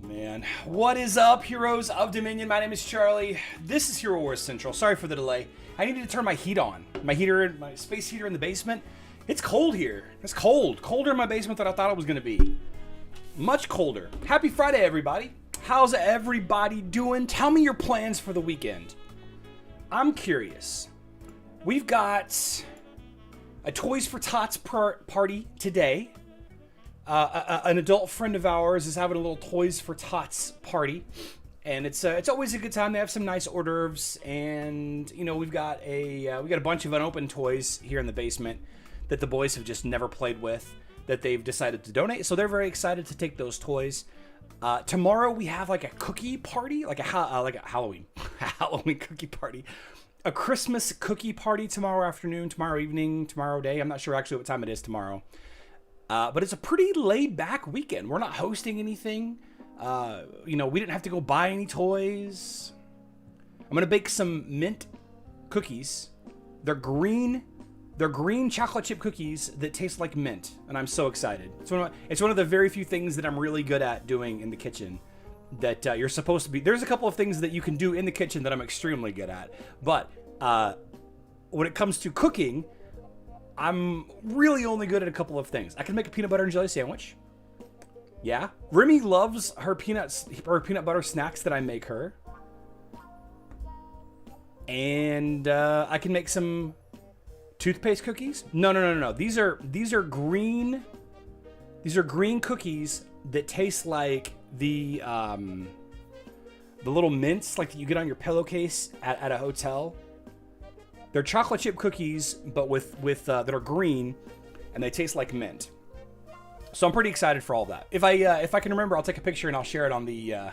Man, what is up, heroes of Dominion? My name is Charlie. This is Hero Wars Central. Sorry for the delay. I needed to turn my heat on. My space heater in the basement. It's cold here. It's cold. Colder in my basement than I thought it was going to be. Much colder. Happy Friday, everybody. How's everybody doing? Tell me your plans for the weekend. I'm curious. We've got a Toys for Tots party today. An adult friend of ours is having a little Toys for Tots party, and it's always a good time. They have some nice hors d'oeuvres, and you know we got a bunch of unopened toys here in the basement that the boys have just never played with that they've decided to donate. So they're very excited to take those toys. Tomorrow we have like a cookie party, like a Halloween cookie party, a Christmas cookie party tomorrow afternoon, tomorrow evening, tomorrow day. I'm not sure actually what time it is tomorrow. But it's a pretty laid-back weekend. We're not hosting anything. We didn't have to go buy any toys. I'm going to bake some mint cookies. They're green chocolate chip cookies that taste like mint, and I'm so excited. It's one of the very few things that I'm really good at doing in the kitchen that you're supposed to be. There's a couple of things that you can do in the kitchen that I'm extremely good at. But when it comes to cooking, I'm really only good at a couple of things. I can make a peanut butter and jelly sandwich. Yeah. Remy loves her peanut butter snacks that I make her. And I can make some toothpaste cookies. No. These are green cookies that taste like the little mints like that you get on your pillowcase at a hotel. They're chocolate chip cookies, but with that are green, and they taste like mint. So I'm pretty excited for all that. If I can remember, I'll take a picture and I'll share it on the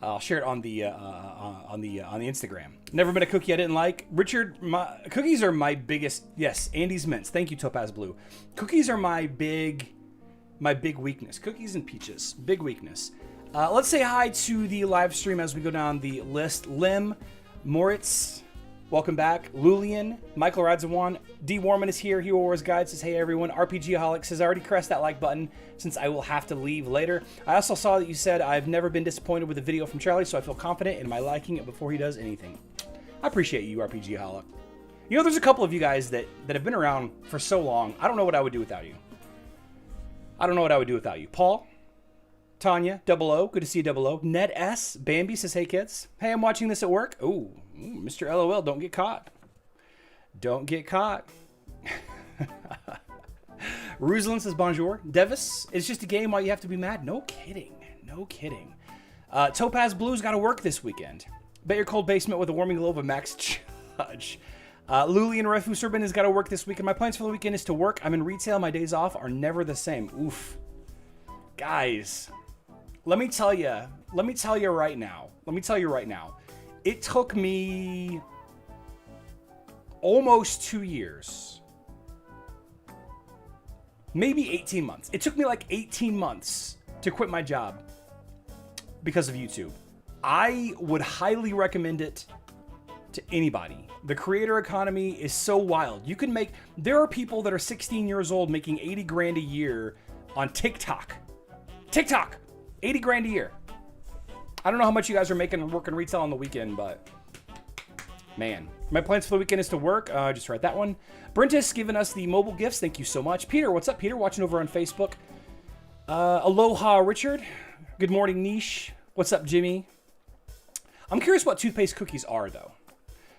Instagram. Never been a cookie I didn't like. Richard, cookies are my biggest. Yes, Andy's Mints. Thank you, Topaz Blue. Cookies are my big weakness. Cookies and peaches, big weakness. Let's say hi to the live stream as we go down the list. Lim, Moritz. Welcome back. Lulian, Michael Radzawan, D. Warman is here. Hero Wars Guide says, hey everyone. RPGaholic says, I already pressed that like button since I will have to leave later. I also saw that you said, I've never been disappointed with a video from Charlie, so I feel confident in my liking it before he does anything. I appreciate you, RPGaholic. You know, there's a couple of you guys that have been around for so long. I don't know what I would do without you. Paul, Tanya, Double O, good to see you, Double O. Ned S, Bambi says, hey kids. Hey, I'm watching this at work. Ooh, Mr. LOL, don't get caught. Don't get caught. Ruslan says, bonjour. Devis, it's just a game while you have to be mad. No kidding. Topaz Blue's got to work this weekend. Bet your cold basement with a warming globe of Max Judge. Lulian Refu Serban has got to work this weekend. My plans for the weekend is to work. I'm in retail. My days off are never the same. Oof. Guys, let me tell you right now. It took me almost 2 years. Maybe 18 months. It took me like 18 months to quit my job because of YouTube. I would highly recommend it to anybody. The creator economy is so wild. There are people that are 16 years old making 80 grand a year on TikTok. 80 grand a year. I don't know how much you guys are making working retail on the weekend, but man, my plans for the weekend is to work. Just write that one. Brentis giving us the mobile gifts. Thank you so much. Peter, what's up, Peter? Watching over on Facebook. Aloha, Richard. Good morning, Niche. What's up, Jimmy? I'm curious what toothpaste cookies are, though.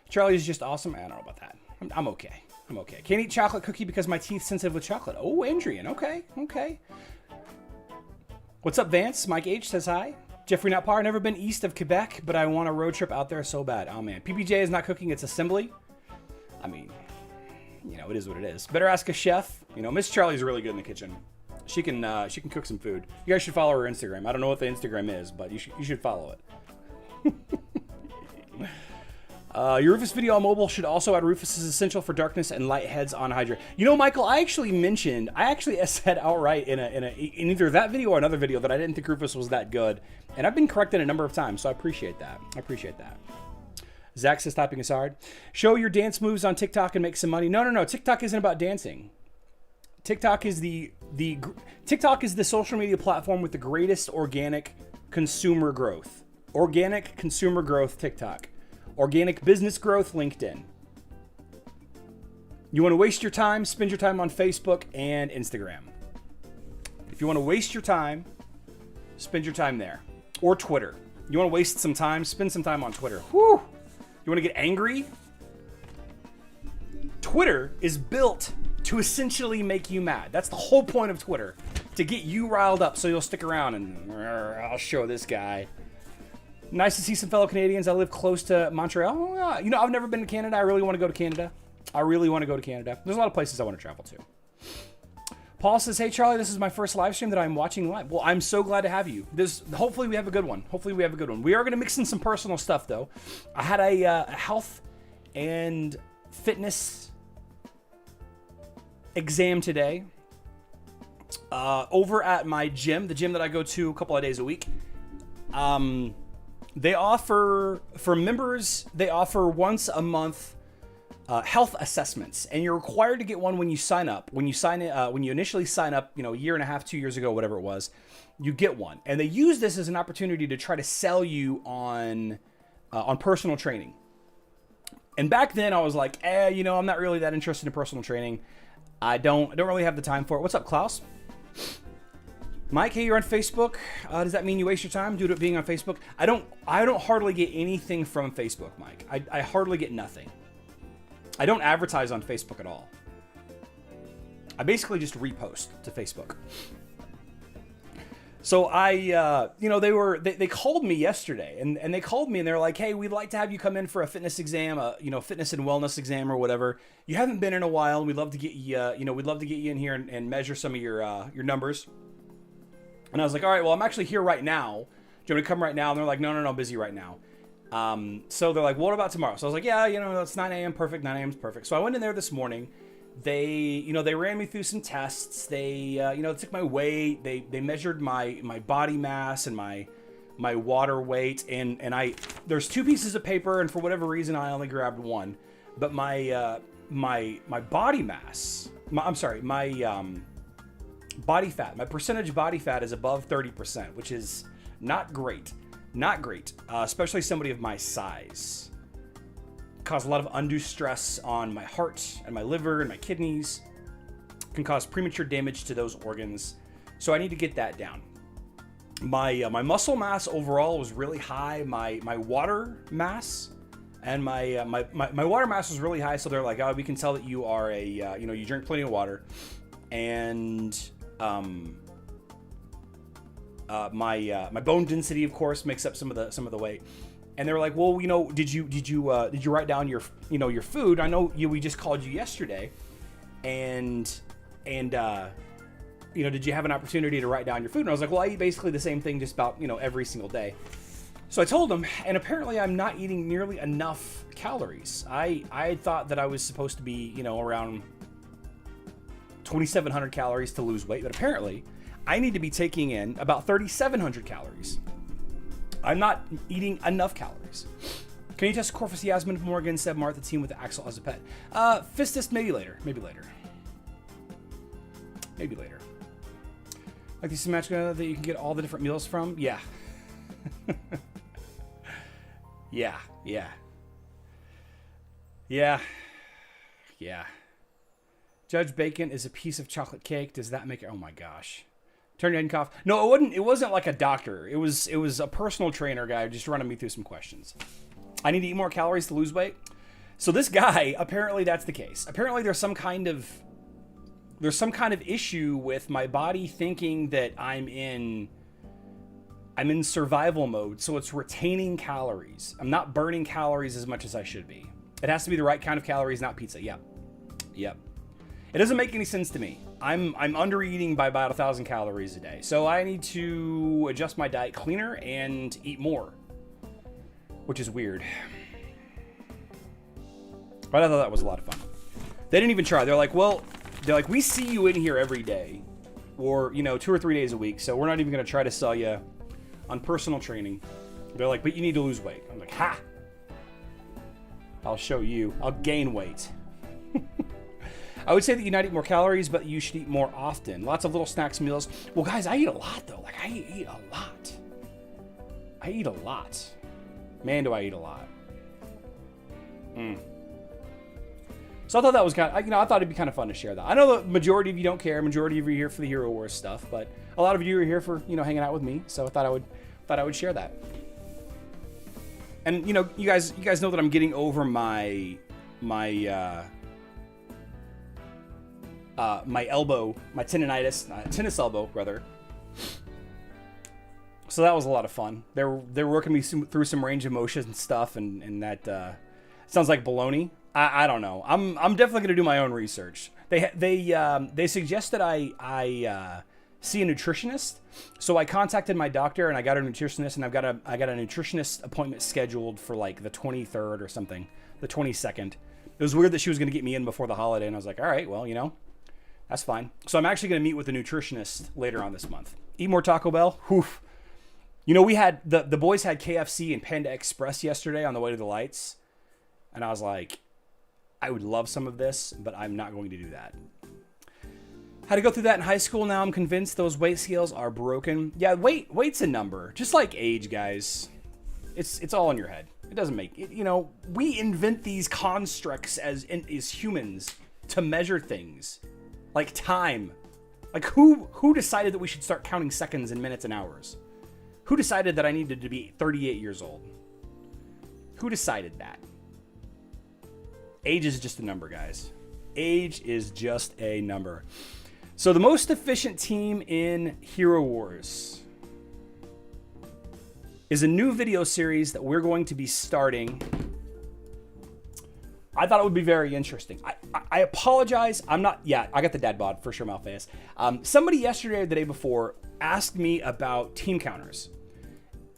Charlie is just awesome. I don't know about that. I'm okay. Can't eat chocolate cookie because my teeth sensitive with chocolate. Oh, Andrian. Okay. What's up, Vance? Mike H says hi. Jeffrey Notpar, never been east of Quebec, but I want a road trip out there so bad. Oh man, PPJ is not cooking, it's assembly. I mean, it is what it is. Better ask a chef. Miss Charlie's really good in the kitchen. She can cook some food. You guys should follow her Instagram. I don't know what the Instagram is, but you should follow it. Your Rufus video on mobile should also add Rufus is essential for darkness and light heads on Hydra. Michael, I actually said outright in either that video or another video that I didn't think Rufus was that good. And I've been corrected a number of times, so I appreciate that. Zach says typing is hard. Show your dance moves on TikTok and make some money. No. TikTok isn't about dancing. TikTok is the social media platform with the greatest organic consumer growth. Organic consumer growth, TikTok. Organic business growth, LinkedIn. You want to waste your time, spend your time on Facebook and Instagram. If you want to waste your time, spend your time there. Or Twitter. You want to waste some time, spend some time on Twitter. Whew! You want to get angry? Twitter is built to essentially make you mad. That's the whole point of Twitter. To get you riled up so you'll stick around and I'll show this guy. Nice to see some fellow Canadians. I live close to Montreal. You know, I've never been to Canada. I really want to go to Canada. There's a lot of places I want to travel to. Paul says, hey, Charlie, this is my first live stream that I'm watching live. Well, I'm so glad to have you. Hopefully we have a good one. We are going to mix in some personal stuff, though. I had a health and fitness exam today over at my gym, the gym that I go to a couple of days a week. They offer, for members, they offer once a month health assessments, and you're required to get one when you sign up. When you initially sign up, you know, a year and a half, 2 years ago, whatever it was, you get one. And they use this as an opportunity to try to sell you on personal training. And back then I was like, you know, I'm not really that interested in personal training. I don't really have the time for it. What's up, Klaus? Mike, hey, you're on Facebook. Does that mean you waste your time due to it being on Facebook? I don't hardly get anything from Facebook, Mike. I hardly get nothing. I don't advertise on Facebook at all. I basically just repost to Facebook. So you know, they called me yesterday, and they called me and they're like, hey, we'd like to have you come in for a fitness exam, you know, fitness and wellness exam or whatever. You haven't been in a while. We'd love to get you, you know, we'd love to get you in here and measure some of your numbers. And I was like, all right, well, I'm actually here right now. Do you want me to come right now? And they're like, no, I'm busy right now. So they're like, well, what about tomorrow? So I was like, yeah, you know, it's 9 a.m. perfect. 9 a.m. is perfect. So I went in there this morning. They ran me through some tests. They took my weight. They measured my body mass and my water weight. And there's 2 pieces of paper, and for whatever reason, I only grabbed one. But my body mass, body fat, my percentage body fat is above 30%, which is not great. Not great, especially somebody of my size. Cause a lot of undue stress on my heart and my liver and my kidneys. Can cause premature damage to those organs. So I need to get that down. My muscle mass overall was really high. My water mass and my water mass was really high. So they're like, oh, we can tell that you are you drink plenty of water, and my bone density, of course, makes up some of the weight. And they were like, well, you know, did you write down your food? I know we just called you yesterday, and did you have an opportunity to write down your food? And I was like, well, I eat basically the same thing just about, every single day. So I told them, and apparently I'm not eating nearly enough calories. I had thought that I was supposed to be, around 2,700 calories to lose weight, but apparently I need to be taking in about 3,700 calories. I'm not eating enough calories. Can you test Corvus Yasmin Morgan, Seb Martha team with Axel as a pet? Fistus, maybe later. Like these match that you can get all the different meals from? Yeah. Yeah. Judge Bacon is a piece of chocolate cake. Does that make it? Oh my gosh. Turn your head and cough. No, it wasn't like a doctor. It was a personal trainer guy just running me through some questions. I need to eat more calories to lose weight. So this guy, apparently that's the case. Apparently there's some kind of issue with my body thinking that I'm in survival mode, so it's retaining calories. I'm not burning calories as much as I should be. It has to be the right kind of calories, not pizza. Yep. It doesn't make any sense to me. I'm under eating by about 1,000 calories a day. So I need to adjust my diet cleaner and eat more, which is weird. But I thought that was a lot of fun. They didn't even try. They're like, we see you in here every day, or 2 or 3 days a week. So we're not even going to try to sell you on personal training. They're like, but you need to lose weight. I'm like, ha! I'll show you. I'll gain weight. I would say that you not eat more calories, but you should eat more often. Lots of little snacks, meals. Well, guys, I eat a lot, though. Like, I eat a lot. I eat a lot. Man, do I eat a lot. So I thought that was kind of, I thought it'd be kind of fun to share that. I know the majority of you don't care. Majority of you are here for the Hero Wars stuff, but a lot of you are here for, hanging out with me. So I thought I would share that. And you guys know that I'm getting over my elbow, my tendonitis, tennis elbow rather. So that was a lot of fun. They're working me through some range of motion and stuff, and that sounds like baloney. I don't know. I'm definitely gonna do my own research. They suggest that I see a nutritionist. So I contacted my doctor and I got a nutritionist, and I got a nutritionist appointment scheduled for like the 23rd or something, the 22nd. It was weird that she was gonna get me in before the holiday, and I was like, all right, well, that's fine. So I'm actually gonna meet with a nutritionist later on this month. Eat more Taco Bell. Whew. We had the boys had KFC and Panda Express yesterday on the way to the lights, and I was like, I would love some of this, but I'm not going to do that. Had to go through that in high school. Now I'm convinced those weight scales are broken. Yeah, weight's a number, just like age, guys. It's all in your head. It doesn't make it. We invent these constructs as humans to measure things, like time. Like who decided that we should start counting seconds and minutes and hours? Who decided that I needed to be 38 years old? Who decided that? Age is just a number, guys. Age is just a number. So the most efficient team in Hero Wars is a new video series that we're going to be starting. I thought it would be very interesting. I apologize. I got the dad bod for sure, Malfeas. Somebody yesterday or the day before asked me about team counters.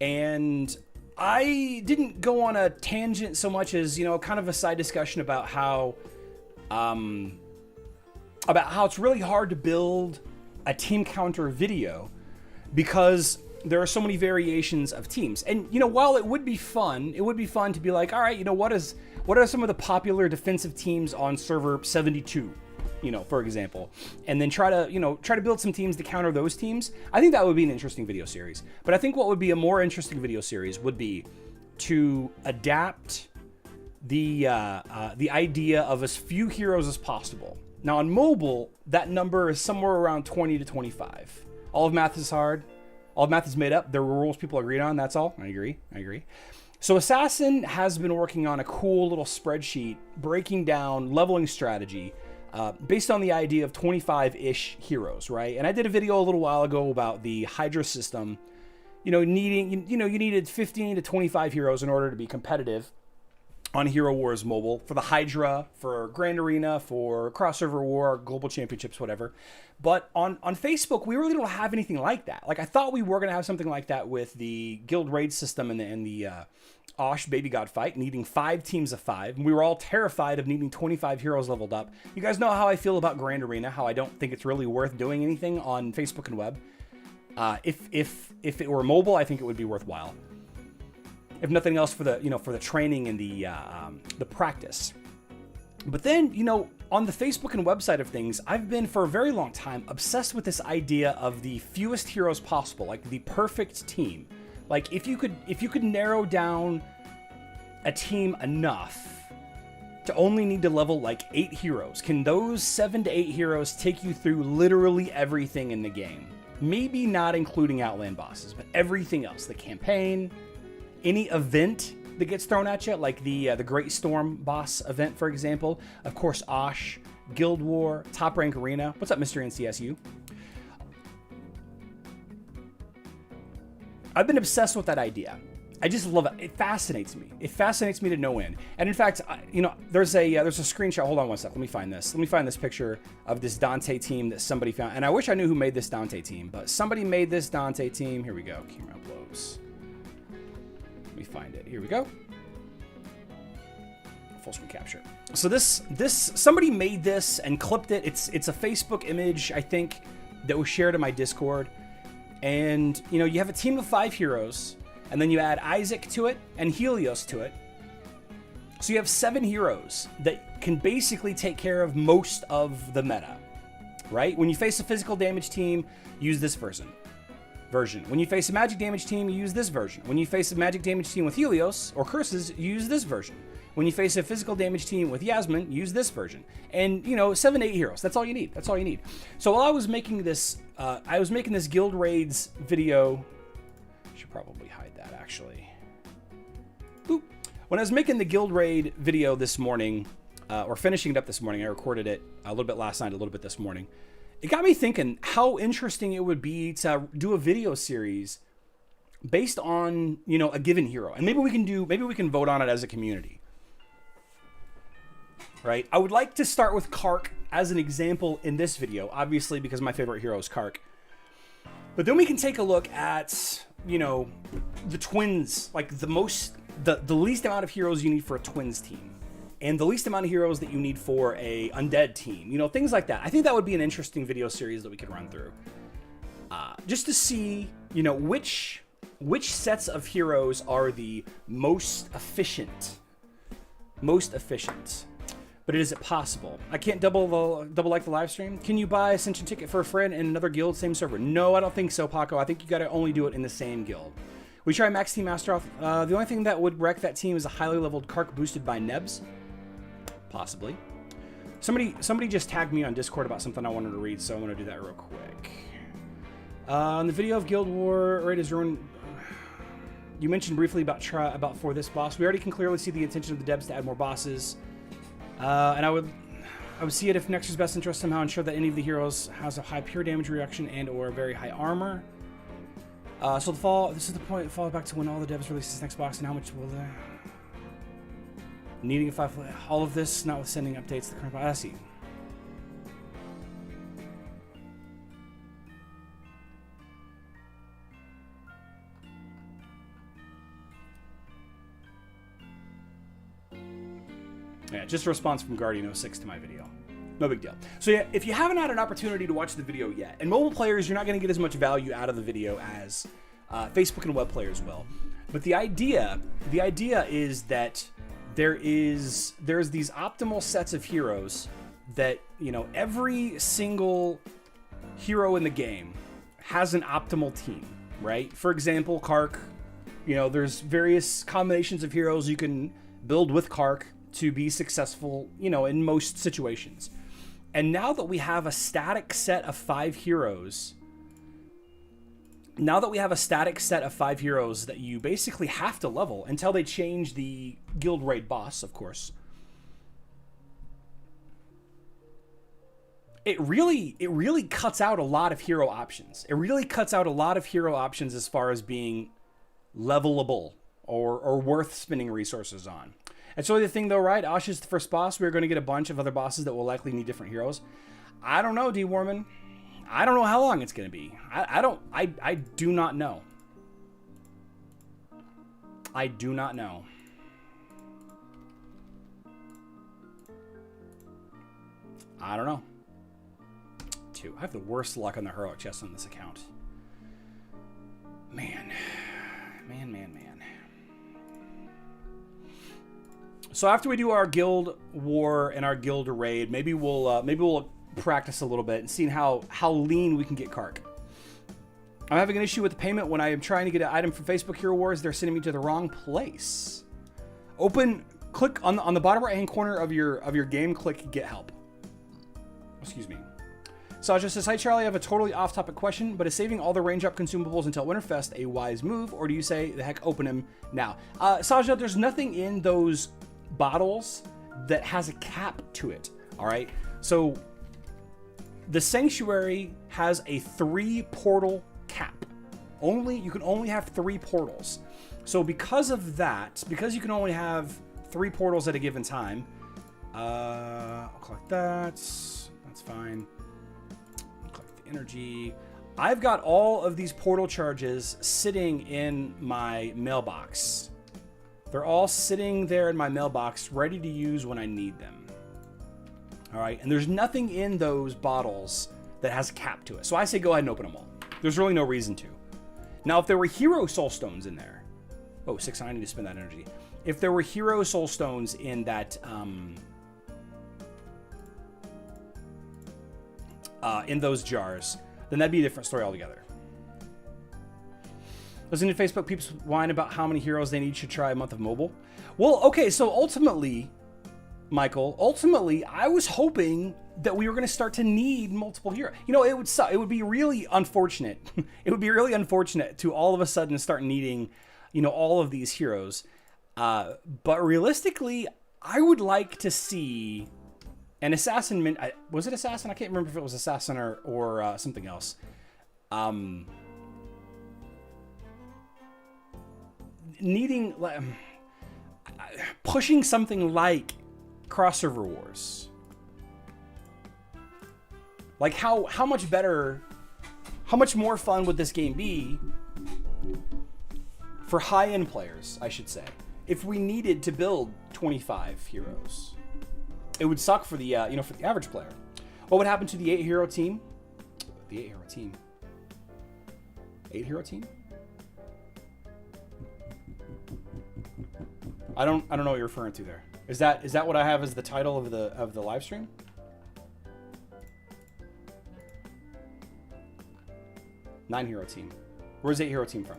And I didn't go on a tangent so much as, kind of a side discussion about how it's really hard to build a team counter video because there are so many variations of teams. And, while it would be fun to be like, all right, what are some of the popular defensive teams on server 72? For example, and then try to build some teams to counter those teams. I think that would be an interesting video series. But I think what would be a more interesting video series would be to adapt the idea of as few heroes as possible. Now on mobile, that number is somewhere around 20 to 25. All of math is hard. All of math is made up. There were rules people agreed on. That's all. I agree. So Assassin has been working on a cool little spreadsheet breaking down leveling strategy based on the idea of 25-ish heroes, right? And I did a video a little while ago about the Hydra system. You needed 15 to 25 heroes in order to be competitive on Hero Wars Mobile for the Hydra, for Grand Arena, for Crossover War, Global Championships, whatever. But on Facebook, we really don't have anything like that. Like I thought we were going to have something like that with the Guild Raid system and the Osh Baby God fight, needing 5 teams of 5. And we were all terrified of needing 25 heroes leveled up. You guys know how I feel about Grand Arena, how I don't think it's really worth doing anything on Facebook and web. If it were mobile, I think it would be worthwhile. If nothing else for the training and the practice. But then, on the Facebook and website of things, I've been for a very long time obsessed with this idea of the fewest heroes possible, like the perfect team. Like if you could narrow down a team enough to only need to level like 8 heroes, can those 7 to 8 heroes take you through literally everything in the game? Maybe not including Outland bosses, but everything else, the campaign, any event that gets thrown at you, like the Great Storm boss event, for example. Of course, Osh, Guild War, Top Rank Arena. What's up, Mr. NCSU? I've been obsessed with that idea. I just love it. It fascinates me. It fascinates me to no end. And in fact, there's a screenshot. Hold on one sec. Let me find this. Let me find this picture of this Dante team that somebody found. And I wish I knew who made this Dante team, but somebody made this Dante team. Here we go. Camera uploads. Let me find it. Here we go. Full screen capture. So this somebody made this and clipped it. It's a Facebook image, I think, that was shared in my Discord. And you have a team of 5 heroes, and then you add Isaac to it and Helios to it. So you have 7 heroes that can basically take care of most of the meta, right? When you face a physical damage team, use this person. version. When you face a magic damage team, you use this version. When you face a magic damage team with Helios or Curses, you use this version. When you face a physical damage team with Yasmin, use this version. And, you know, 7 to 8 heroes. That's all you need. That's all you need. So while I was making this, Guild Raids video. I should probably hide that, actually. Boop. When I was making the Guild Raid video this morning, or finishing it up this morning, I recorded it a little bit last night, a little bit this morning. It got me thinking how interesting it would be to do a video series based on, you know, a given hero. And maybe we can vote on it as a community. Right? I would like to start with Kark as an example in this video, obviously because my favorite hero is Kark. But then we can take a look at, you know, the twins, like the least amount of heroes you need for a twins team. And the least amount of heroes that you need for a undead team. You know, things like that. I think that would be an interesting video series that we could run through. Just to see, you know, which sets of heroes are the most efficient. But is it possible? I can't double like the live stream. Can you buy Ascension ticket for a friend in another guild, same server? No, I don't think so, Paco. I think you gotta only do it in the same guild. We try Max Team Master off. The only thing that would wreck that team is a highly leveled Kark boosted by Nebs. Possibly. Somebody just tagged me on Discord about something I wanted to read, so I'm going to do that real quick. In the video of Guild War Raid is ruined. You mentioned briefly about for this boss. We already can clearly see the intention of the devs to add more bosses. And I would see it if Nexus best interest somehow ensure that any of the heroes has a high pure damage reduction and or very high armor. So this is the point. Fall back to when all the devs release this next box, and how much will they? Needing a 5, all of this, notwithstanding updates to the current box. I see. Yeah, just a response from Guardian06 to my video. No big deal. So yeah, if you haven't had an opportunity to watch the video yet, and mobile players, you're not going to get as much value out of the video as Facebook and web players will. But the idea is that there's these optimal sets of heroes that, you know, every single hero in the game has an optimal team, right? For example, Kark, you know, there's various combinations of heroes you can build with Kark to be successful, you know, in most situations. And now that we have a static set of 5 heroes, that you basically have to level until they change the Guild Raid boss, of course. It really cuts out a lot of hero options. It really cuts out a lot of hero options as far as being levelable or worth spending resources on. It's really the thing though, right? Osh is the first boss. We're going to get a bunch of other bosses that will likely need different heroes. I don't know, D Warman. I don't know how long it's going to be. I do not know. I do not know. I don't know. 2. I have the worst luck on the heroic chest on this account. Man. So after we do our guild war and our guild raid, maybe we'll practice a little bit and seeing how lean we can get Kark. I'm having an issue with the payment when I am trying to get an item from Facebook Hero Wars. They're sending me to the wrong place. Click on the bottom right hand corner of your game. Click Get Help. Excuse me. Saja says, hi Charlie, I have a totally off-topic question, but is saving all the Raindrop consumables until Winterfest a wise move, or do you say, the heck, open them now? Saja, there's nothing in those bottles that has a cap to it, all right? So the Sanctuary has a 3 portal cap. You can only have 3 portals. So because of that, because you can only have 3 portals at a given time, I'll collect that. That's fine. Collect the energy. I've got all of these portal charges sitting in my mailbox. They're all sitting there in my mailbox, ready to use when I need them. All right, and there's nothing in those bottles that has a cap to it. So I say go ahead and open them all. There's really no reason to. Now, if there were hero soul stones in there, oh, 6, I need to spend that energy. If there were hero soul stones in that, in those jars, then that'd be a different story altogether. Those into Facebook peeps whine about how many heroes they need to try a month of mobile. Well, okay, so ultimately, Michael, I was hoping that we were going to start to need multiple heroes. You know, it would suck. It would be really unfortunate. It would be really unfortunate to all of a sudden start needing, you know, all of these heroes. But realistically, I would like to see an assassin. Was it assassin? I can't remember if it was assassin or something else. Needing, pushing something like crossover wars. Like how much better, how much more fun would this game be for high-end players, I should say, if we needed to build 25 heroes? It would suck for the you know, for the average player. What would happen to the 8-hero team? The 8-hero team. 8-hero team? I don't know what you're referring to there. Is that what I have as the title of the live stream? Nine-hero team. Where's 8-hero team from?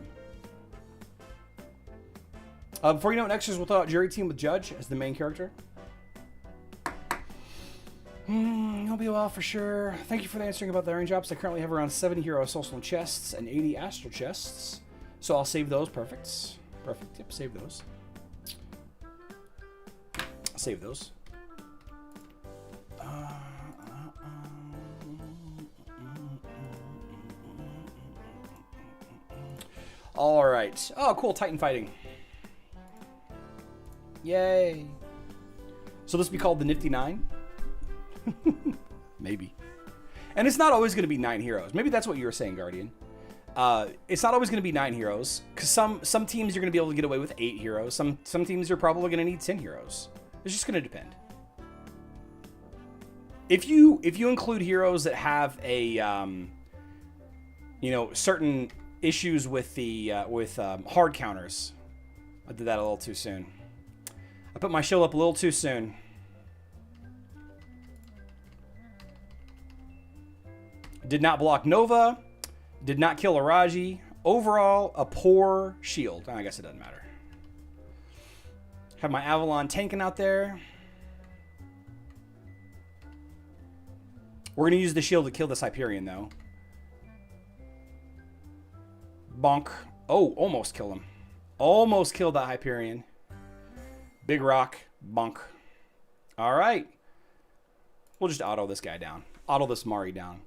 Before you know it, next is we'll talk jury team with Judge as the main character. He'll be a while for sure. Thank you for the answering about the Raindrops. I currently have around 70 hero social chests and 80 astral chests. So I'll save those. Perfect. Perfect. Yep, save those. Save those. All right. Oh, cool. Titan fighting. Yay. So this will be called the Nifty 9? Maybe. And it's not always going to be 9 heroes. Maybe that's what you were saying, Guardian. It's not always going to be 9 heroes, because some teams you're going to be able to get away with 8 heroes. Some teams you're probably going to need 10 heroes. It's just going to depend. If you include heroes that have a you know, certain issues with the hard counters, I did that a little too soon. I put my shield up a little too soon. Did not block Nova. Did not kill Araji. Overall, a poor shield. I guess it doesn't matter. Have my Avalon tanking out there. We're going to use the shield to kill this Hyperion, though. Bonk. Oh, almost killed him. Almost killed that Hyperion. Big rock. Bonk. All right. We'll just auto this guy down. Auto this Mari down.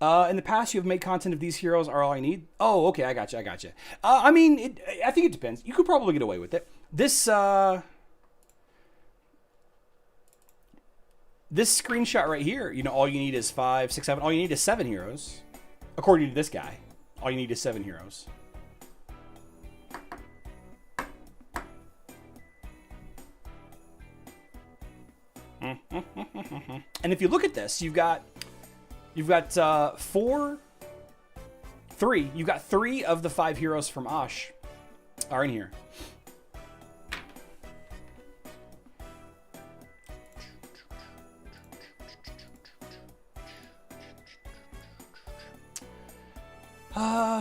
In the past, you have made content of these heroes are all I need. Oh, okay. I got you. I mean, I think it depends. You could probably get away with it. This screenshot right here, you know, all you need is 5, 6, 7. All you need is 7 heroes. According to this guy, all you need is 7 heroes. And if you look at this, you've got 3. You've got 3 of the 5 heroes from Osh are in here.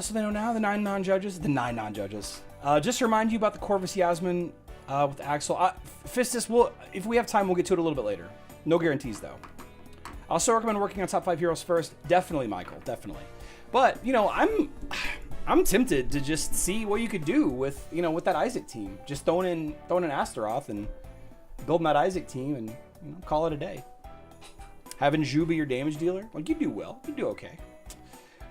So they know now the 9 non-judges. The 9 non-judges. Just to remind you about the Corvus Yasmin with Axel. Fistus, if we have time, we'll get to it a little bit later. No guarantees, though. I also recommend working on top 5 heroes first. Definitely, Michael. Definitely. But, you know, I'm tempted to just see what you could do with, you know, with that Isaac team. Just throwing in Astaroth and building that Isaac team and, you know, call it a day. Having Zhu be your damage dealer. Like, you do well. You do okay.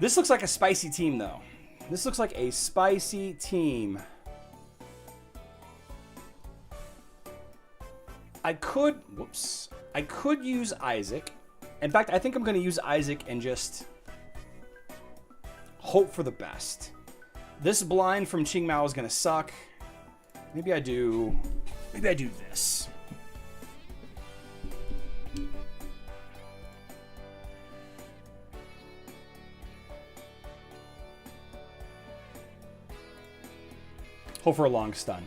This looks like a spicy team, though. This looks like a spicy team. I could use Isaac. In fact, I think I'm going to use Isaac and just hope for the best. This blind from Qing Mao is going to suck. Maybe I do this. Hope for a long stun.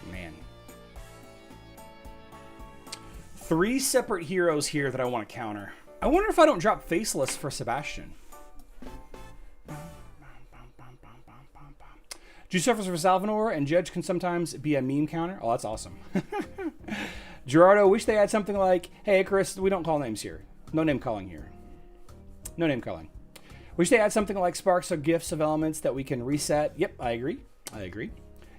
Man. 3 separate heroes here that I want to counter. I wonder if I don't drop Faceless for Sebastian. Juice suffers for Alvanor, and Judge can sometimes be a meme counter. Oh, that's awesome. Gerardo, wish they had something like, hey, Icarus, we don't call names here. No name calling here. No name calling. Wish they had something like sparks or gifts of elements that we can reset. Yep, I agree. I agree.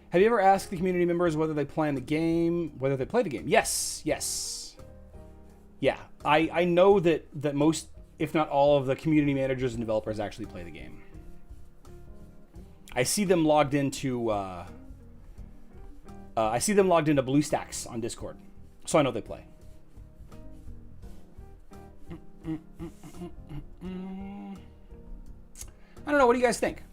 Have you ever asked the community members whether they play the game? Whether they play the game? Yes, yes. Yeah, I know that most, if not all, of the community managers and developers actually play the game. I see them logged into BlueStacks on Discord, so I know they play. I don't know. What do you guys think?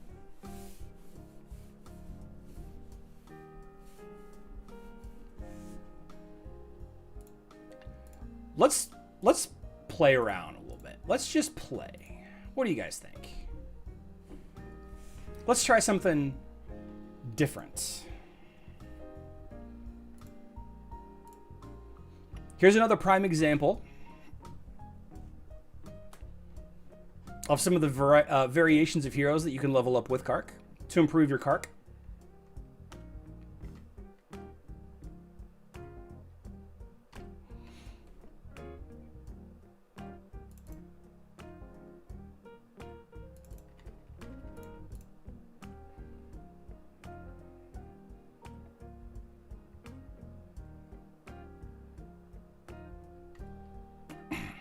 Let's play around a little bit. Let's just play. What do you guys think? Let's try something different. Here's another prime example of some of the variations of heroes that you can level up with Kark to improve your Kark.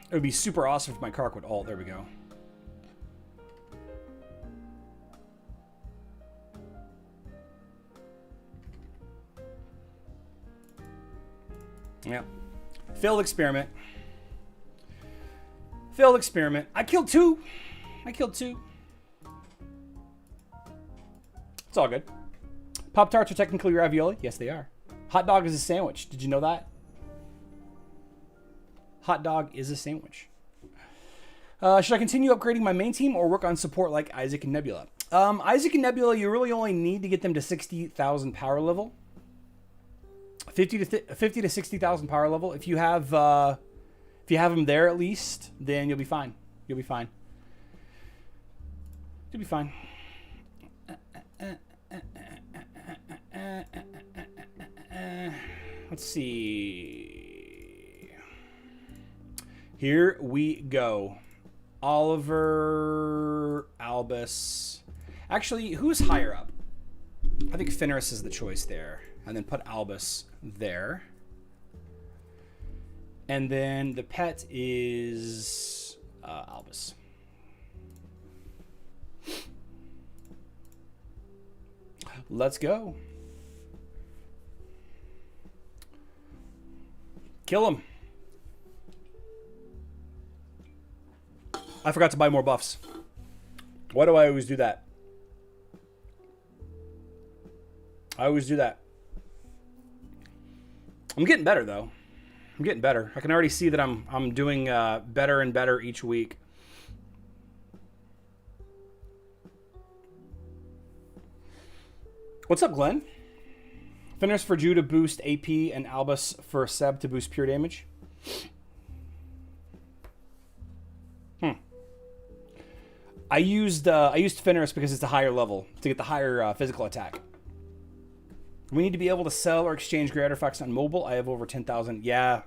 It would be super awesome if my Kark would ult. There we go. Yeah. Failed experiment. Failed experiment. I killed two. It's all good. Pop-Tarts are technically ravioli. Yes, they are. Hot dog is a sandwich. Did you know that? Hot dog is a sandwich. Should I continue upgrading my main team or work on support like Isaac and Nebula? Isaac and Nebula, you really only need to get them to 60,000 power level. 50 to 60,000 power level. If you have them there at least, then you'll be fine. You'll be fine. You'll be fine. Let's see. Here we go. Oliver, Albus. Actually, who's higher up? I think Fenris is the choice there. And then put Albus there. And then the pet is Albus. Let's go. Kill him. I forgot to buy more buffs. Why do I always do that? I always do that. I'm getting better though. I'm getting better. I can already see that I'm doing better and better each week. What's up, Glenn? Fenris for Ju to boost AP and Albus for Seb to boost pure damage. I used Fenris because it's a higher level to get the higher physical attack. We need to be able to sell or exchange great artifacts on mobile. I have over 10,000. Yeah.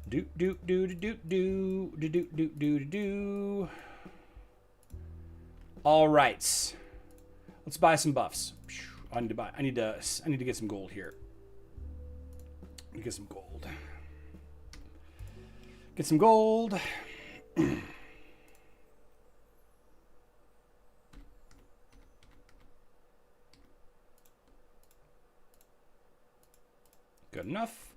Do. All right, let's buy some buffs. I need to get some gold here. Get some gold. Get some gold. Good enough.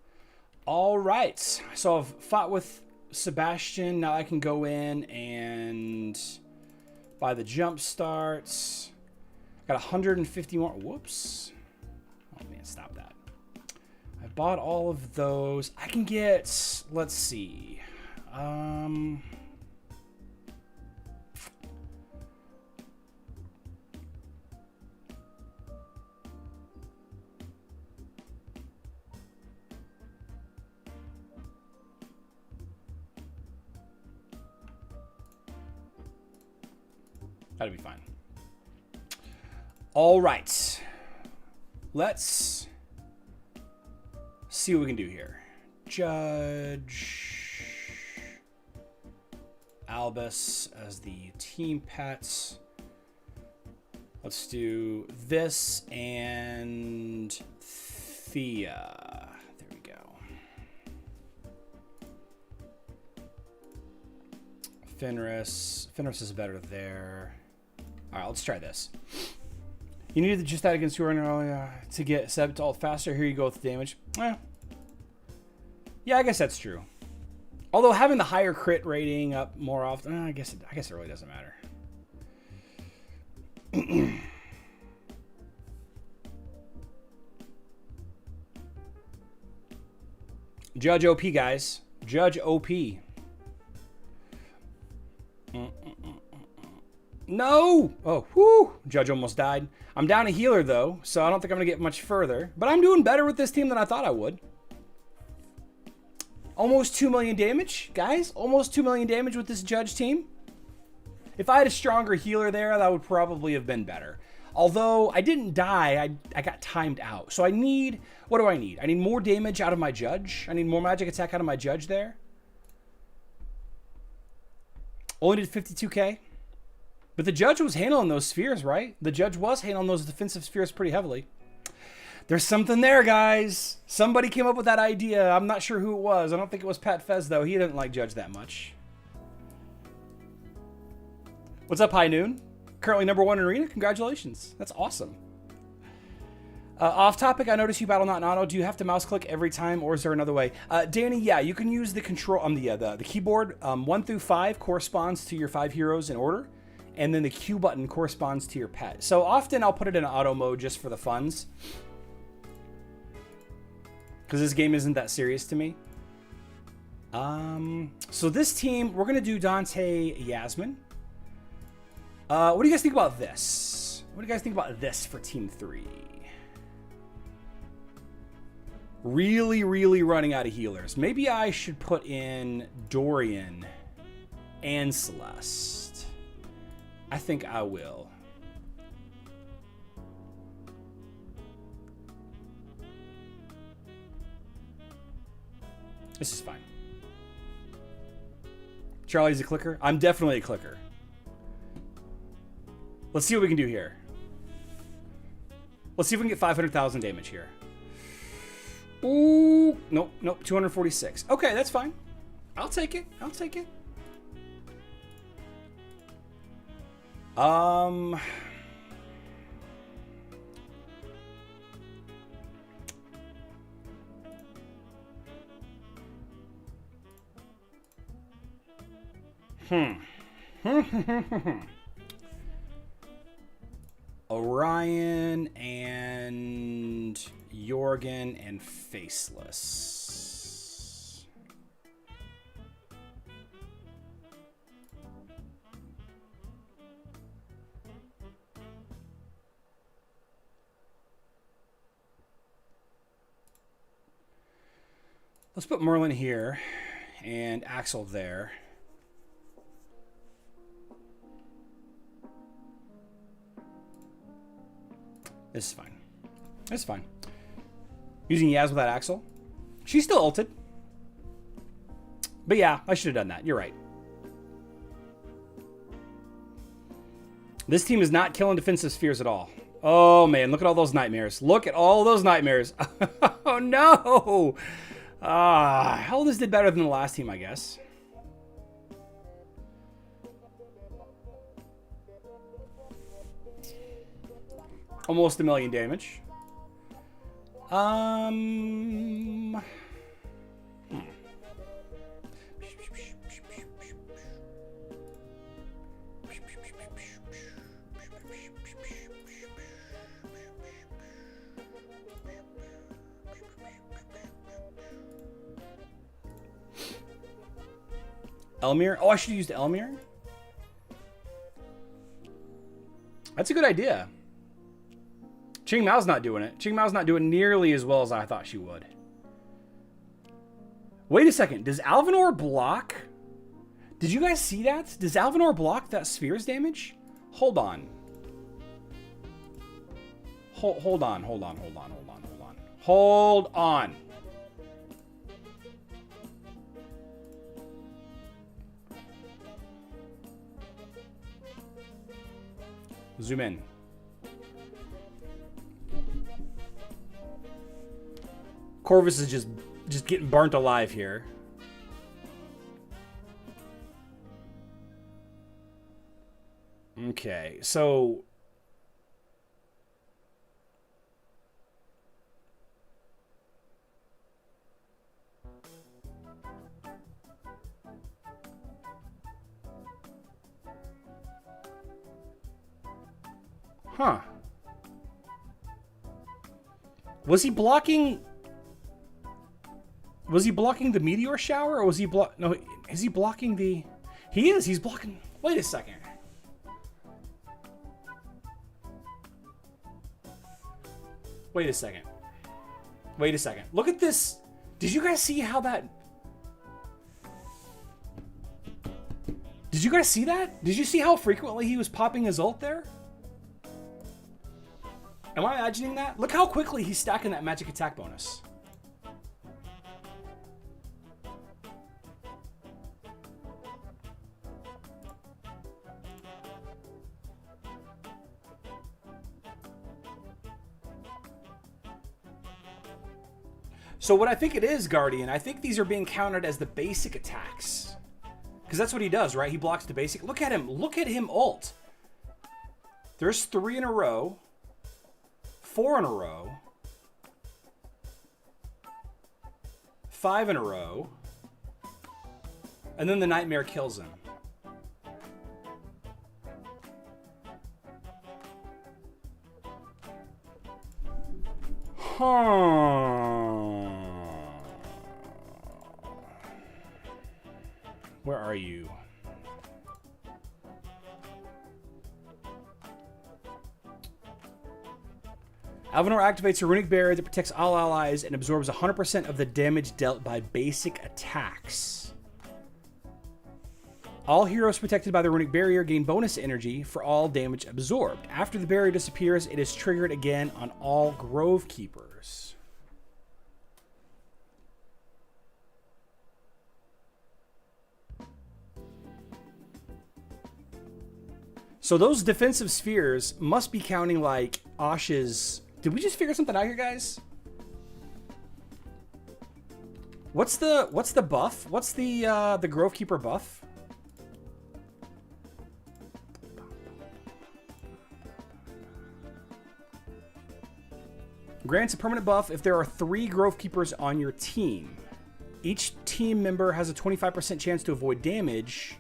All right. So I've fought with Sebastian. Now I can go in and buy the jump starts. Got 150 more. Whoops. Oh man, stop that. I bought all of those. I can get, let's see. That'll be fine. All right. Let's see what we can do here. Judge Albus as the team pets. Let's do this and Thea. There we go. Fenris. Fenris is better there. All right, let's try this. You needed just that against your to get Seb to ult faster. Here you go with the damage. Yeah, I guess that's true. Although having the higher crit rating up more often, I guess it really doesn't matter. Judge OP, guys. Judge OP. No! Oh, whew. Judge almost died. I'm down a healer, though, so I don't think I'm going to get much further. But I'm doing better with this team than I thought I would. Almost 2 million damage, guys. Almost 2 million damage with this Judge team. If I had a stronger healer there, that would probably have been better. Although I didn't die, I got timed out. So I need... What do I need? I need more damage out of my Judge. I need more magic attack out of my Judge there. Only did 52k. But the Judge was handling those spheres, right? The Judge was handling those defensive spheres pretty heavily. There's something there, guys. Somebody came up with that idea. I'm not sure who it was. I don't think it was Pat Fez, though. He didn't like Judge that much. What's up, High Noon? Currently #1 in Arena. Congratulations. That's awesome. Off topic, I noticed you battle not in auto. Do you have to mouse click every time, or is there another way? Danny, yeah, you can use the control on the keyboard. 1 through 5 corresponds to your 5 heroes in order, and then the Q button corresponds to your pet. So often I'll put it in auto mode just for the funs, because this game isn't that serious to me. So this team, we're gonna do Dante Yasmin. What do you guys think about this? What do you guys think about this for Team 3? Really, really running out of healers. Maybe I should put in Dorian and Celeste. I think I will. This is fine. Charlie's a clicker. I'm definitely a clicker. Let's see what we can do here. Let's see if we can get 500,000 damage here. Ooh, nope, 246. Okay, that's fine. I'll take it. I'll take it. Orion and Jorgen and Faceless. Let's put Merlin here and Axel there. This is fine. This is fine. Using Yaz without Axel. She's still ulted. But yeah, I should have done that. You're right. This team is not killing defensive spheres at all. Oh, man. Look at all those nightmares. Look at all those nightmares. Oh, no. Heldis did better than the last team, I guess. Almost 1 million damage. Elmir? Oh, I should have used Elmir? That's a good idea. Ching Mao's not doing it. Ching Mao's not doing nearly as well as I thought she would. Wait a second. Does Alvanor block? Did you guys see that? Does Alvanor block that sphere's damage? Hold on. Hold on. Hold on. Zoom in. Corvus is just getting burnt alive here. Okay, so huh. Was he blocking the meteor shower, or was he no, is he blocking the... He is, he's blocking... Wait a second. Wait a second. Look at this. Did you guys see how that... Did you guys see that? Did you see how frequently he was popping his ult there? Am I imagining that? Look how quickly he's stacking that magic attack bonus. So what I think it is, Guardian, I think these are being counted as the basic attacks. Because that's what he does, right? He blocks the basic. Look at him. Look at him ult. There's 3 in a row. 4 in a row. 5 in a row. And then the Nightmare kills him. Where are you? Alvanor activates a runic barrier that protects all allies and absorbs 100% of the damage dealt by basic attacks. All heroes protected by the runic barrier gain bonus energy for all damage absorbed. After the barrier disappears, it is triggered again on all Grove Keepers. So those defensive spheres must be counting like Osh's... Did we just figure something out here, guys? What's the buff? What's the Grove Keeper buff? Grants a permanent buff if there are 3 Grove Keepers on your team. Each team member has a 25% chance to avoid damage.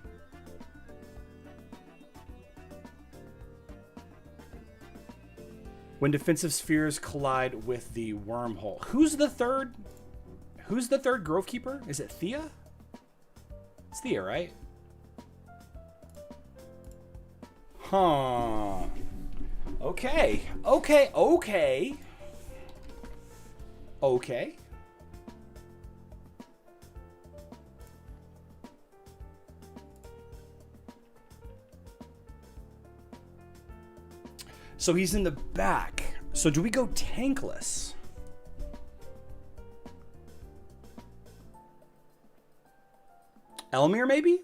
When defensive spheres collide with the wormhole. Who's the third Grove Keeper? Is it Thea? It's Thea, right? Huh. Okay. So he's in the back. So do we go tankless? Elmir, maybe?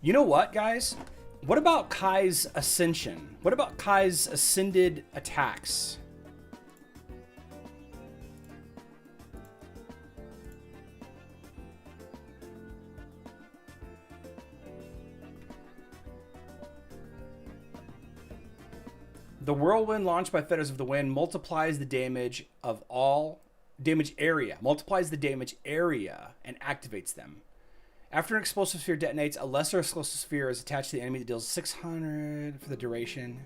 You know what, guys? What about Kai's Ascension? What about Kai's Ascended attacks? The whirlwind launched by Fetters of the Wind multiplies the damage of all damage area, and activates them. After an explosive sphere detonates, a lesser explosive sphere is attached to the enemy that deals 600 for the duration.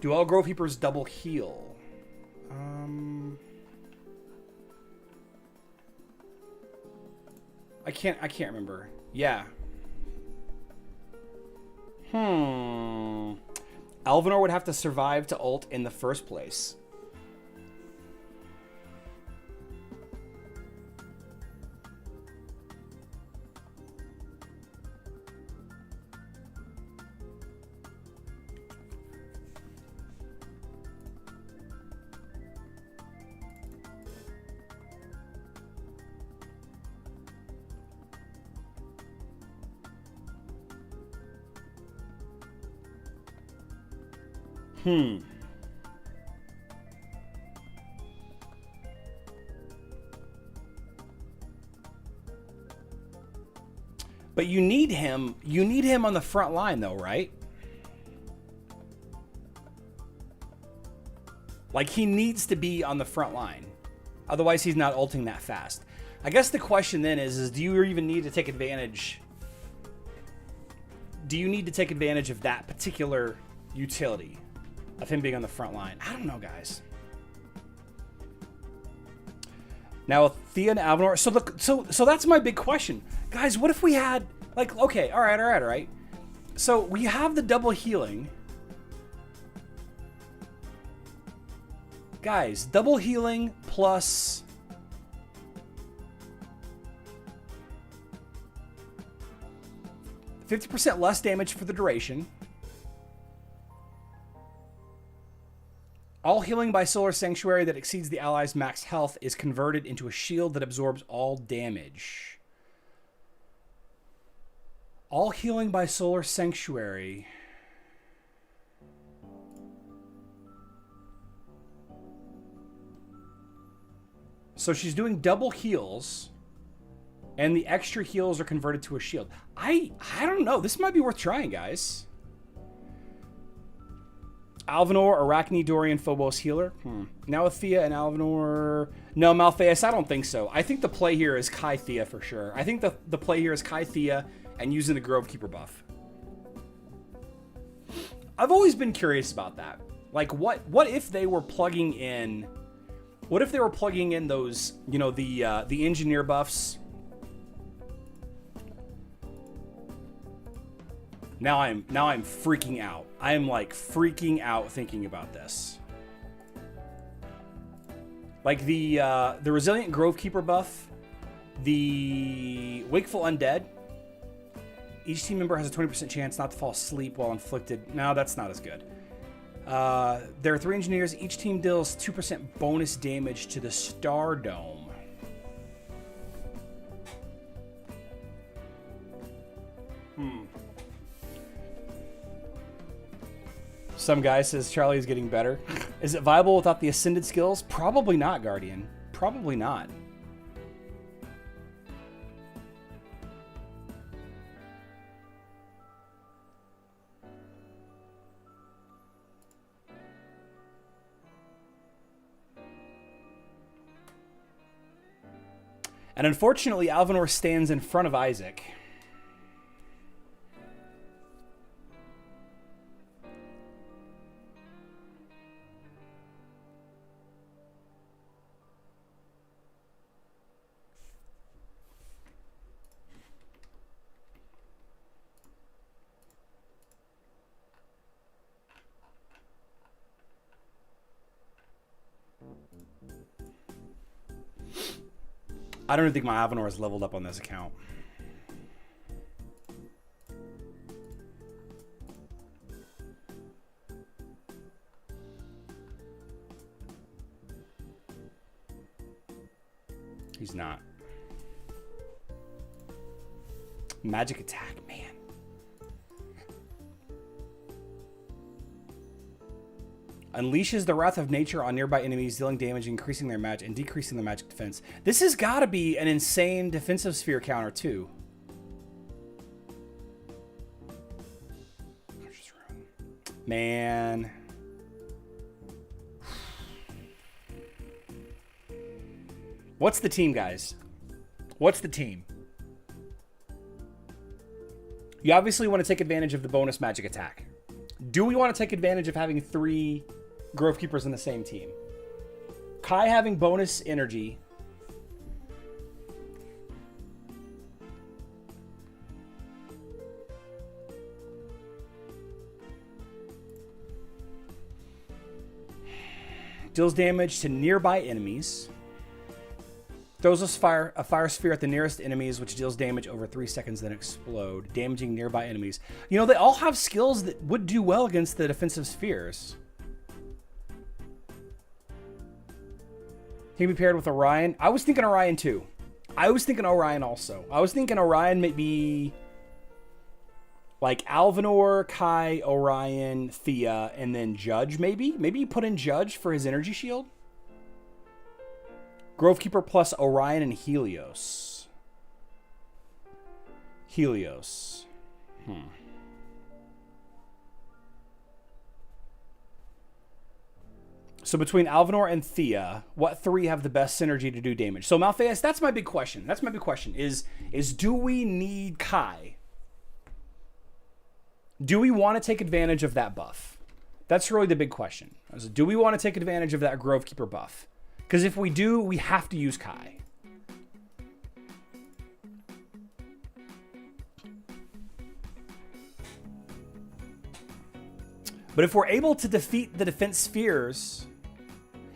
Do all Grove Keepers double heal? I can't remember. Yeah. Alvanor would have to survive to ult in the first place. But you need him. You need him on the front line, though, right? Like, he needs to be on the front line. Otherwise, he's not ulting that fast. I guess the question then is do you even need to take advantage? Do you need to take advantage of that particular utility of him being on the front line? I don't know, guys. Now, Thea and Alvanor. So that's my big question. Guys, what if we had, like, okay, all right. So we have the double healing. Guys, double healing plus 50% less damage for the duration. All healing by Solar Sanctuary that exceeds the ally's max health is converted into a shield that absorbs all damage. All healing by Solar Sanctuary. So she's doing double heals, and the extra heals are converted to a shield. I don't know. This might be worth trying, guys. Alvanor, Arachne, Dorian, Phobos, healer. Now with Thea and Alvanor. No, Malphaeus, I don't think so. I think the play here is Kai Thea for sure. I think the play here is Kai Thea and using the Grovekeeper buff. I've always been curious about that. Like, what if they were plugging in... What if they were plugging in those, you know, the engineer buffs? Now I'm freaking out. I am like freaking out thinking about this. Like the Resilient Grovekeeper buff, the Wakeful Undead. Each team member has a 20% chance not to fall asleep while inflicted. No, that's not as good. There are 3 engineers. Each team deals 2% bonus damage to the Star Dome. Some guy says Charlie is getting better. Is it viable without the Ascended skills? Probably not, Guardian. Probably not. And unfortunately, Alvanor stands in front of Isaac. I don't even think my Alvanor is leveled up on this account. He's not. Magic attack, man. Unleashes the Wrath of Nature on nearby enemies, dealing damage, increasing their magic, and decreasing their magic defense. This has got to be an insane defensive sphere counter, too. Man. What's the team, guys? What's the team? You obviously want to take advantage of the bonus magic attack. Do we want to take advantage of having 3 Grovekeepers in the same team? Kai having bonus energy. Deals damage to nearby enemies. Throws a fire sphere at the nearest enemies, which deals damage over 3 seconds, then explode, damaging nearby enemies. You know, they all have skills that would do well against the defensive spheres. He can be paired with Orion. I was thinking Orion too. I was thinking Orion also. I was thinking Orion may be like Alvanor, Kai, Orion, Thea, and then Judge maybe. Maybe you put in Judge for his energy shield. Grovekeeper plus Orion and Helios. Helios. So between Alvanor and Thea, what 3 have the best synergy to do damage? So Malphaeus, that's my big question. That's my big question. Is do we need Kai? Do we want to take advantage of that buff? That's really the big question. Do we want to take advantage of that Grovekeeper buff? Because if we do, we have to use Kai. But if we're able to defeat the defense spheres,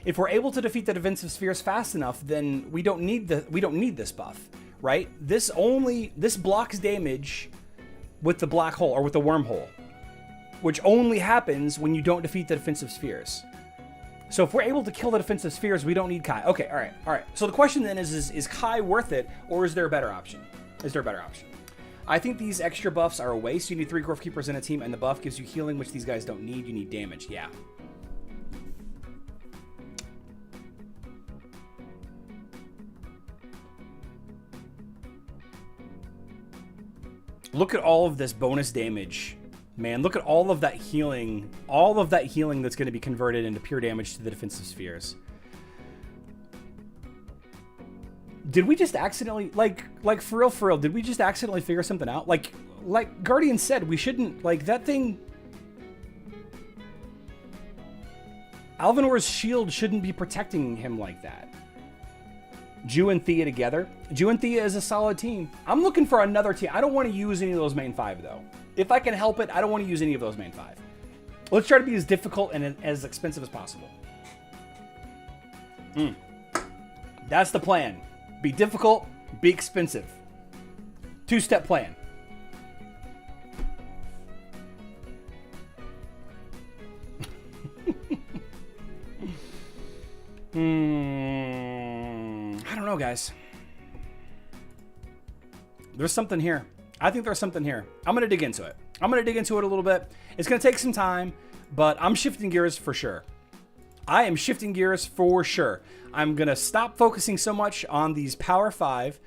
if we're able to defeat the defensive spheres fast enough, then we don't need this buff, right? This blocks damage with the black hole or with the wormhole, which only happens when you don't defeat the defensive spheres. So if we're able to kill the defensive spheres, we don't need Kai. Okay, all right. So the question then is Kai worth it, or is there a better option? I think these extra buffs are a waste. You need 3 Grovekeepers in a team, and the buff gives you healing, which these guys don't need. You need damage, yeah. Look at all of this bonus damage. Man, look at all of that healing. All of that healing that's going to be converted into pure damage to the defensive spheres. Did we just accidentally, like for real, did we just accidentally figure something out? Like Guardian said, we shouldn't, like, that thing... Alvanor's shield shouldn't be protecting him like that. Ju and Thea together. Ju and Thea is a solid team. I'm looking for another team. I don't want to use any of those main 5, though. If I can help it, I don't want to use any of those main 5. Let's try to be as difficult and as expensive as possible. That's the plan. Be difficult, be expensive. 2-step plan. I don't know, guys. There's something here. I think there's something here. I'm going to dig into it. a little bit. It's going to take some time, but I'm shifting gears for sure. I am shifting gears for sure. I'm going to stop focusing so much on these Power 5.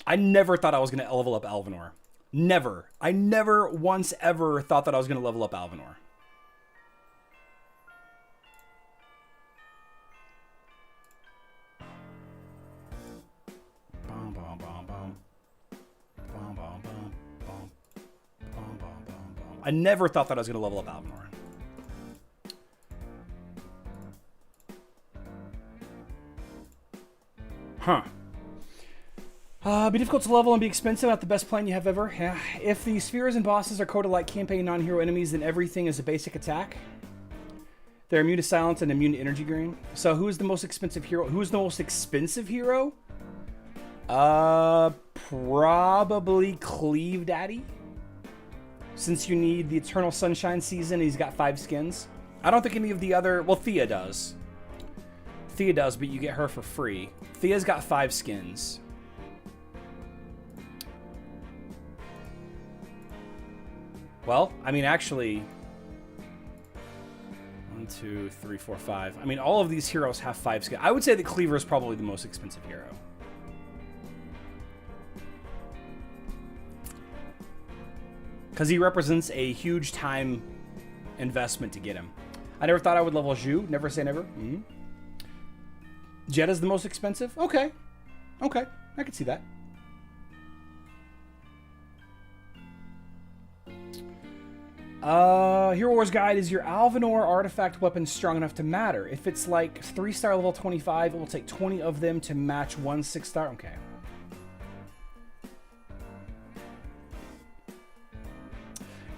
I never thought I was going to level up Alvanor. Never. I never once ever thought that I was going to level up Alvanor. I never thought that I was going to level up Alvanor. Be difficult to level and be expensive. Not the best plan you have ever. Yeah. If the spheres and bosses are coded like campaign non-hero enemies, then everything is a basic attack. They're immune to silence and immune to energy drain. So who is the most expensive hero? Who's the most expensive hero? Probably Cleave Daddy. Since you need the Eternal Sunshine Season, he's got 5 skins. I don't think any of the other... Well, Thea does. Thea does, but you get her for free. Thea's got 5 skins. Well, I mean, actually... 1, 2, 3, 4, 5. I mean, all of these heroes have 5 skins. I would say that Cleaver is probably the most expensive hero. Because he represents a huge time investment to get him. I never thought I would level Zhu. Never say never. Jetta's the most expensive? Okay. Okay. I can see that. Hero Wars Guide, is your Alvanor artifact weapon strong enough to matter? If it's like 3-star level 25, it will take 20 of them to match 1 6-star. Okay.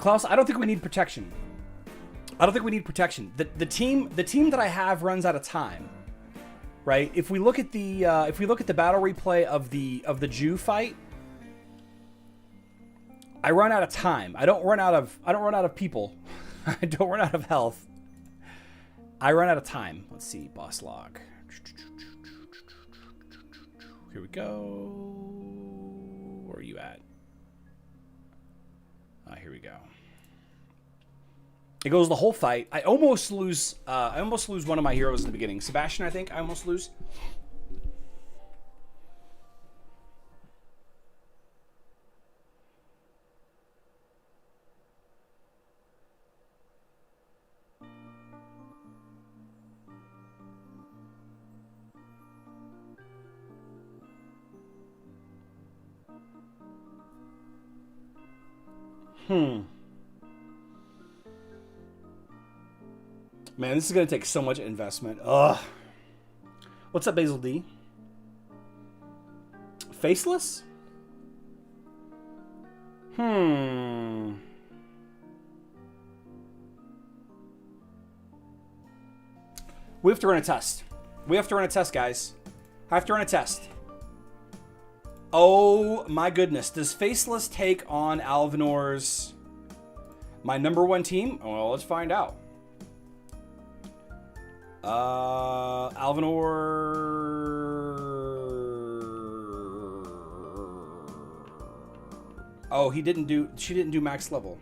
Klaus, I don't think we need protection. I don't think we need protection. The team that I have runs out of time. Right? If we look at the battle replay of the Jew fight, I run out of time. I don't run out of people. I don't run out of health. I run out of time. Let's see, boss log. Here we go. Where are you at? Here we go. It goes the whole fight. I almost lose one of my heroes in the beginning. Sebastian, I think I almost lose. Man, this is going to take so much investment. Ugh. What's up, Basil D? Faceless? We have to run a test. We have to run a test, guys. I have to run a test. Oh my goodness. Does Faceless take on Alvanor's... my number one team? Well, let's find out. Alvanor... Oh, she didn't do max level.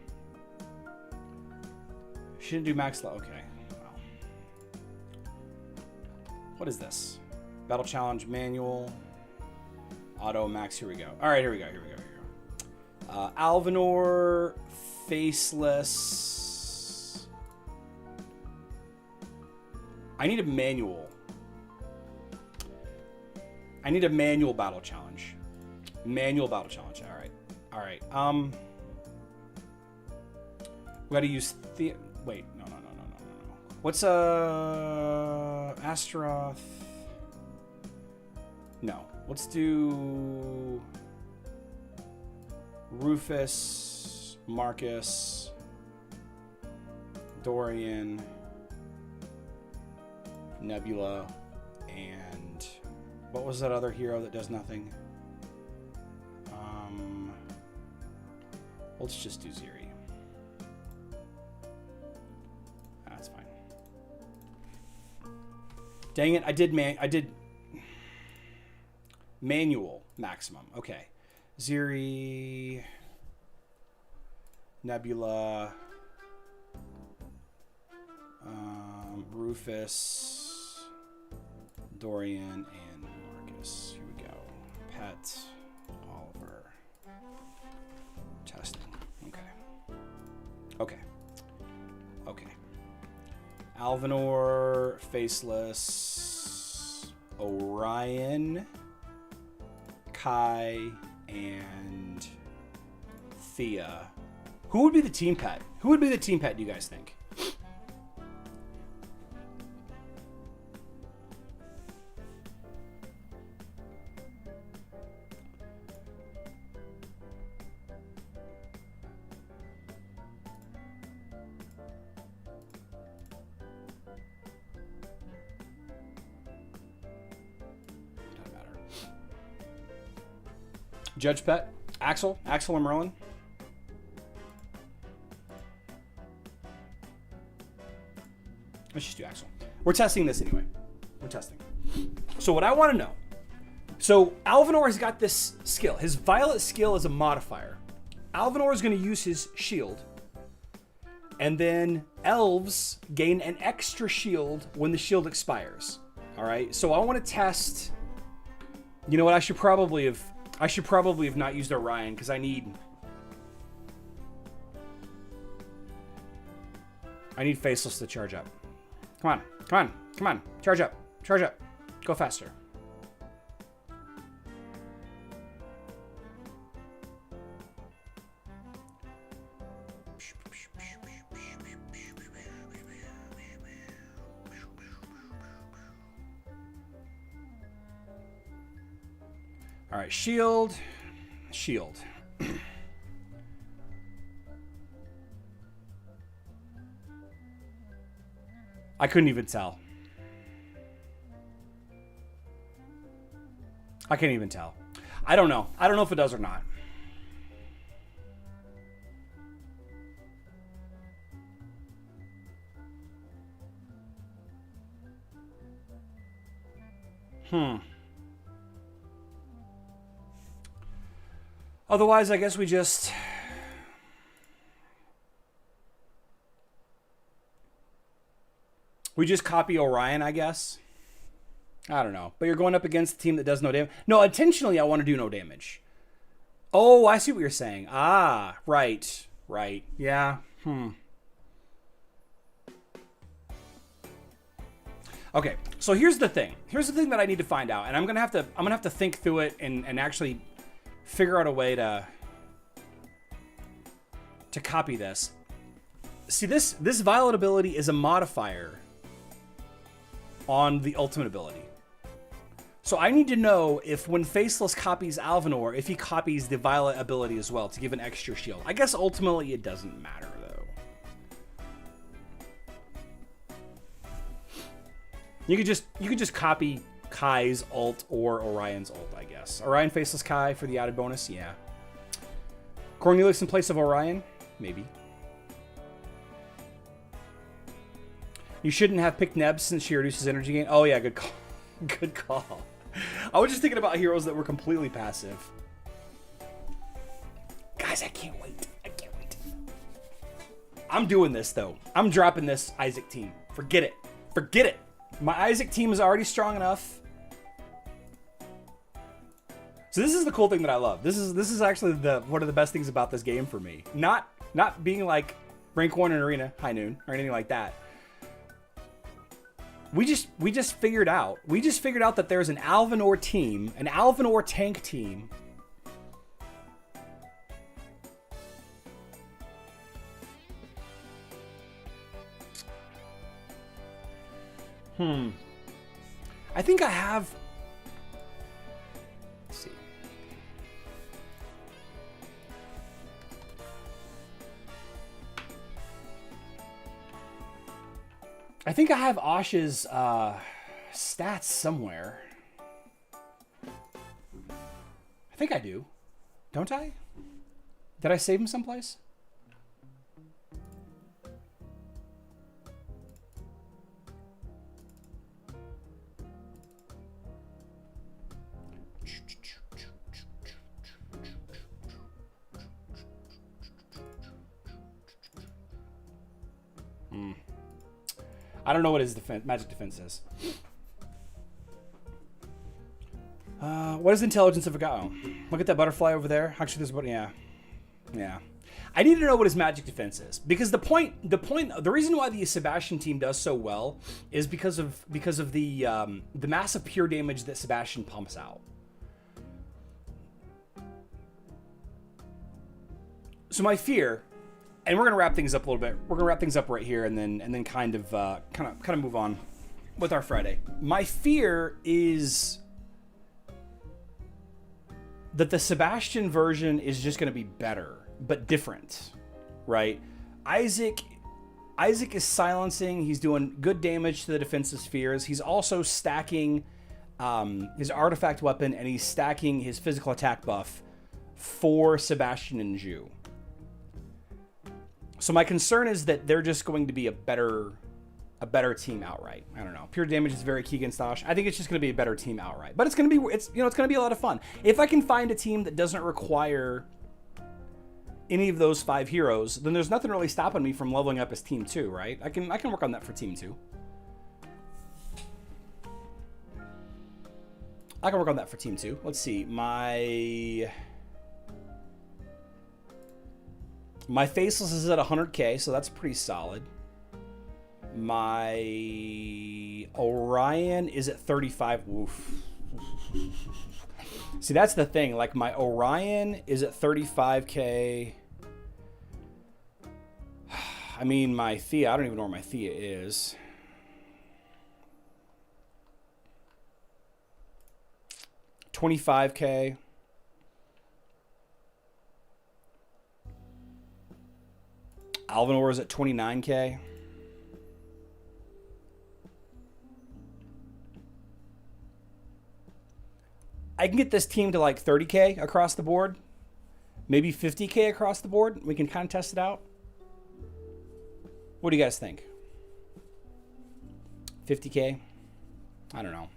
She didn't do max level. Okay. Well. What is this? Battle challenge manual. Auto max. Here we go. All right, here we go. Alvanor, Faceless. I need a manual. I need a manual battle challenge. Manual battle challenge. All right. We gotta use the. Wait, no. What's Astaroth? No. Let's do Rufus, Marcus, Dorian, Nebula, and what was that other hero that does nothing? Let's just do Ziri. That's fine. Dang it! I did manual maximum. Okay, Ziri, Nebula, Rufus, Dorian, and Marcus. Here we go. Pet, Oliver. Testing. Okay. Alvanor, Faceless, Orion, Kai, and Thea. Who would be the team pet? Who would be the team pet, do you guys think? Judge pet? Axel or Merlin? Let's just do Axel. We're testing this anyway. We're testing. So what I want to know. So Alvanor has got this skill. His Violet skill is a modifier. Alvanor is going to use his shield. And then elves gain an extra shield when the shield expires. All right. So I want to test. You know what? I should probably have not used Orion because I need Faceless to charge up. Come on. Charge up. Go faster. All right, shield. I couldn't even tell. I can't even tell. I don't know. I don't know if it does or not. Otherwise, I guess we just... We just copy Orion, I guess. I don't know. But you're going up against a team that does no damage. No, intentionally, I want to do no damage. Oh, I see what you're saying. Ah, right. Right. Yeah. Okay, so here's the thing. Here's the thing that I need to find out, and I'm gonna have to think through it and actually figure out a way to copy this. See, this Violet ability is a modifier on the ultimate ability. So I need to know if when Faceless copies Alvanor, if he copies the Violet ability as well to give an extra shield. I guess ultimately it doesn't matter though. You could just copy Kai's ult or Orion's ult, I guess. Orion Faceless Kai for the added bonus, yeah. Cornelius in place of Orion, maybe. You shouldn't have picked Neb since she reduces energy gain. Oh yeah, good call. Good call. I was just thinking about heroes that were completely passive. Guys, I can't wait. I can't wait. I'm doing this though. I'm dropping this Isaac team. Forget it. Forget it. My Isaac team is already strong enough. So this is the cool thing that I love. This is actually one of the best things about this game for me. Not being like rank 1 in arena, high noon, or anything like that. We just figured out that there's an Alvanor team, an Alvanor tank team. I think I have. Let's see. I think I have Osh's stats somewhere. I think I do. Don't I? Did I save him someplace? I don't know what his magic defense is. What is the intelligence of a guy? Oh, look at that butterfly over there. Actually, there's about yeah. I need to know what his magic defense is because the reason why the Sebastian team does so well is because of the massive pure damage that Sebastian pumps out. So my fear. And we're gonna wrap things up a little bit. We're gonna wrap things up right here, and then kind of move on with our Friday. My fear is that the Sebastian version is just gonna be better, but different, right? Isaac is silencing. He's doing good damage to the defensive spheres. He's also stacking his artifact weapon, and he's stacking his physical attack buff for Sebastian and Zhu. So my concern is that they're just going to be a better team outright. I don't know. Pure damage is very key against Osh. I think it's just going to be a better team outright. But it's going to be a lot of fun. If I can find a team that doesn't require any of those 5 heroes, then there's nothing really stopping me from leveling up as team 2, right? I can work on that for team 2. I can work on that for team 2. Let's see. My Faceless is at 100k, so that's pretty solid. My Orion is at 35. Oof. See, that's the thing. Like, my Orion is at 35k. I mean, my Thea, I don't even know where my Thea is. $25k. Alvanor is at 29k. I can get this team to like 30K across the board. Maybe 50K across the board. We can kind of test it out. What do you guys think? 50K? I don't know.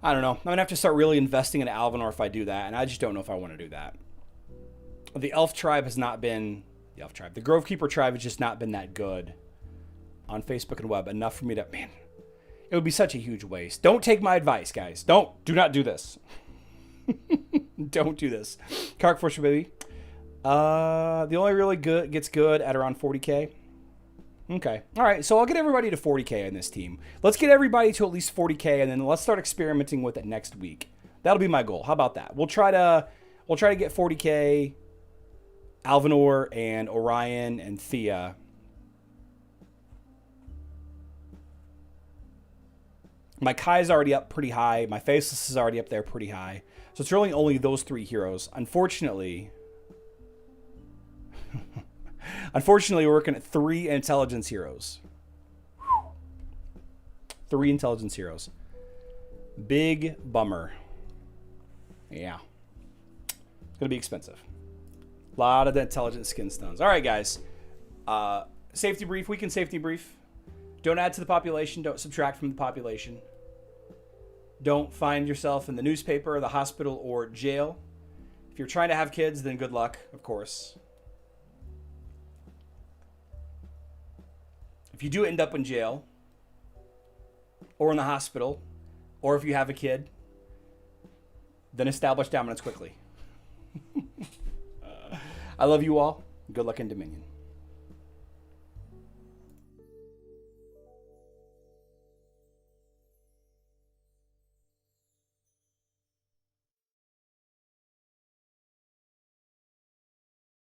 I'm going to have to start really investing in Alvanor if I do that, and I just don't know if I want to do that. The Elf Tribe has not been... The Grovekeeper Tribe has just not been that good on Facebook and web. Enough for me to... Man, it would be such a huge waste. Don't take my advice, guys. Do not do this. Don't do this. Kark Forster, baby. The only really good gets good at around 40K. Okay. All right. So I'll get everybody to 40K in this team. Let's get everybody to at least 40K, and then let's start experimenting with it next week. That'll be my goal. How about that? We'll try to get 40K, Alvanor and Orion and Thea. My Kai's already up pretty high. My Faceless is already up there pretty high. So it's really only those 3 heroes. Unfortunately, we're looking at 3 intelligence heroes. 3 intelligence heroes. Big bummer. Yeah. It's going to be expensive. A lot of the intelligent skin stones. All right, guys. Safety brief. Weekend safety brief. Don't add to the population. Don't subtract from the population. Don't find yourself in the newspaper, or the hospital, or jail. If you're trying to have kids, then good luck, of course. If you do end up in jail, or in the hospital, or if you have a kid, then establish dominance quickly. I love you all. Good luck in Dominion.